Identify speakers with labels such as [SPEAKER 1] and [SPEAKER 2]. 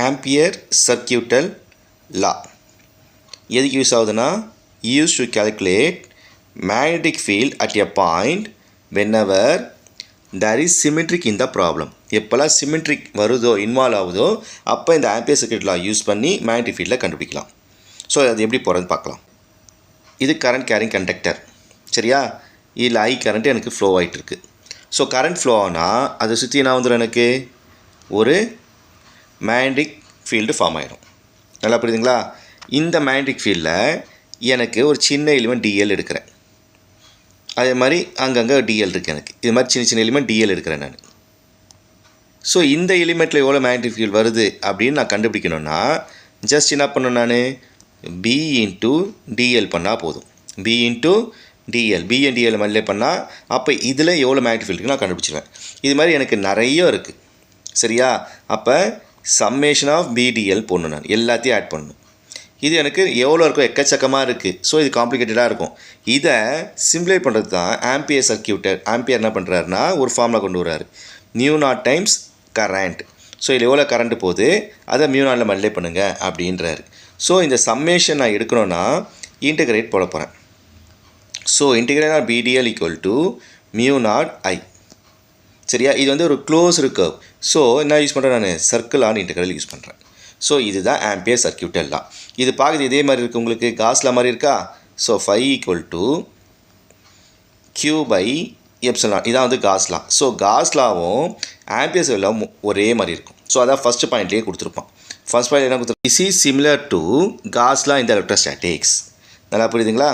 [SPEAKER 1] Ampere சர்க்யூட்டல் லா எதுக்கு use ஆகுதுன்னா use to calculate magnetic field at a point whenever there is symmetric in the problem. எப்போல்லாம் symmetric வருதோ involve ஆகுதோ அப்போ இந்த ஆம்பியர் சர்க்யூட் லா யூஸ் பண்ணி மேக்னெட்டிக் ஃபீல்டில் கண்டுபிடிக்கலாம். ஸோ அது எப்படி போகிறதுன்னு பார்க்கலாம். இது கரண்ட் கேரிங் கண்டக்டர், சரியா? இதில் ஐ கரண்ட் எனக்கு ஃப்ளோ ஆகிட்டு இருக்குது. ஸோ கரண்ட் ஃப்ளோ ஆனால் அதை சுற்றி என்ன வந்துடும், எனக்கு ஒரு மேக்னெட்டிக் ஃபீல்டு ஃபார்ம் ஆகிடும். நல்லா புரியுதுங்களா? இந்த மேக்னெட்டிக் ஃபீல்டில் எனக்கு ஒரு சின்ன எலிமெண்ட் டிஎல் எடுக்கிறேன். அதே மாதிரி அங்கங்கே டிஎல் இருக்குது. எனக்கு இது மாதிரி சின்ன சின்ன எலிமெண்ட் டிஎல் எடுக்கிறேன் நான். ஸோ இந்த எலிமெண்ட்டில் எவ்வளோ மேக்னெட்டிக் ஃபீல்டு வருது அப்படின்னு நான் கண்டுபிடிக்கணுன்னா ஜஸ்ட் என்ன பண்ணணும், நான் பி இன்ட்டு டிஎல் பண்ணால் போதும். B into DL, B and DL மல்லே பண்ணால் அப்போ இதில் எவ்வளோ மேக்னெட்டிக் ஃபீல்டு நான் கண்டுபிடிச்சிடுவேன். இது மாதிரி எனக்கு நிறைய இருக்குது, சரியா? அப்போ சம்மேஷன் ஆஃப் பிடிஎல் போடணும், நான் எல்லாத்தையும் ஆட் பண்ணணும். இது எனக்கு எவ்வளோ இருக்கும், எக்கச்சக்கமாக இருக்குது. ஸோ இது காம்ப்ளிகேட்டடாக இருக்கும். இதை சிம்பிளை பண்ணுறது தான் ஆம்பியர் சர்க்யூட்டர். ஆம்பியர் என்ன பண்ணுறாருன்னா ஒரு ஃபார்முலா கொண்டு வர்றாரு, mu not times current. So இதில் எவ்வளோ கரண்ட் போகுது அதை மியூ நாட்டில் மல்லே பண்ணுங்கள் அப்படின்றாரு. ஸோ இந்த சம்மேஷன் நான் எடுக்கணுன்னா இன்டகிரேட் போட போகிறேன். So integrate of BDL equal to mu naught I, சரியா? இது வந்து ஒரு க்ளோஸ்டு கர்வ். ஸோ என்ன யூஸ் பண்ணுறேன், நான் சர்க்கிள் ஆன் இன்டகிரல் யூஸ் பண்ணுறேன். ஸோ இதுதான் ஆம்பியர் சர்க்யூட் எல்லாம். இது பார்க்குறது இதே மாதிரி இருக்குது, உங்களுக்கு காஸ்லா மாதிரி இருக்கா? So phi equal to q by epsilon, இதான் வந்து காஸ்லா. ஸோ காஸ்லாவும் ஆம்பியர்ஸ் எல்லாம் ஒரே மாதிரி இருக்கும். ஸோ அதான் ஃபஸ்ட்டு பாயிண்ட்லேயே கொடுத்துருப்பான். ஃபஸ்ட் பாயிண்ட் என்ன கொடுத்துருப்போம், திஸ் இஸ் சிமிலர் டு காஸ்லா இந்த எலக்ட்ரோஸ்டாட்டிக்ஸ். நல்லா புரியுதுங்களா?